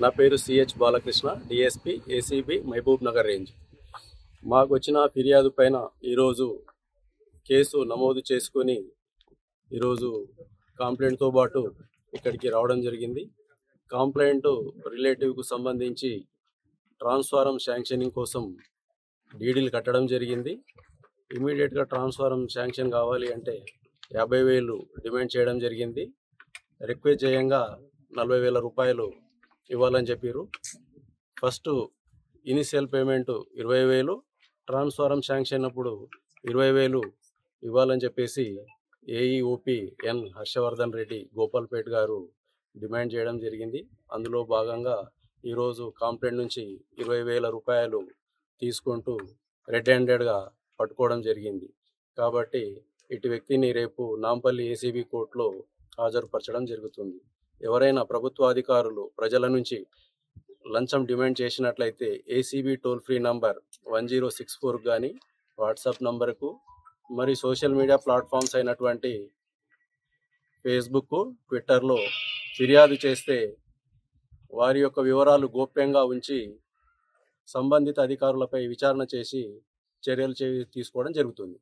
నా పేరు CH Balakrishna, DSP ACB Mahabub Nagar range. మాకు వచ్చిన ఫిర్యాదు పైన ఈరోజు కేసు నమోదు చేసుకొని ఈరోజు కంప్లైంట్తో పాటు ఇక్కడికి రావడం జరిగింది. కంప్లైంట్ రిలేటివ్కు సంబంధించి ట్రాన్స్ఫారం శాంక్షనింగ్ కోసం డీడీలు కట్టడం జరిగింది. ఇమీడియట్గా ట్రాన్స్ఫారం శాంక్షన్ కావాలి అంటే 50,000 డిమాండ్ చేయడం జరిగింది. రిక్వెస్ట్ చేయంగా 40,000 రూపాయలు ఇవ్వాలని చెప్పారు. First initial payment 20,000, transformer sanction అప్పుడు 20,000 ఇవ్వాలని చెప్పేసి ఏఈఓపి ఎన్ హర్షవర్ధన్ రెడ్డి గోపాల్పేట్ గారు డిమాండ్ చేయడం జరిగింది. అందులో భాగంగా ఈరోజు కంప్లైంట్ నుంచి 20,000 రూపాయలు తీసుకుంటూ రెడ్ హ్యాండెడ్గా పట్టుకోవడం జరిగింది. కాబట్టి ఇటు వ్యక్తిని రేపు నాంపల్లి ఏసీబీ కోర్టులో హాజరుపరచడం జరుగుతుంది. ఎవరైనా ప్రభుత్వ అధికారులు ప్రజల నుంచి లంచం డిమాండ్ చేసినట్లయితే ఏసీబీ టోల్ ఫ్రీ నంబర్ 1064 కానీ వాట్సాప్ నంబర్కు, మరి సోషల్ మీడియా ప్లాట్ఫామ్స్ అయినటువంటి ఫేస్బుక్, ట్విట్టర్లో ఫిర్యాదు చేస్తే వారి యొక్క వివరాలు గోప్యంగా ఉంచి సంబంధిత అధికారులపై విచారణ చేసి చర్యలు తీసుకోవడం జరుగుతుంది.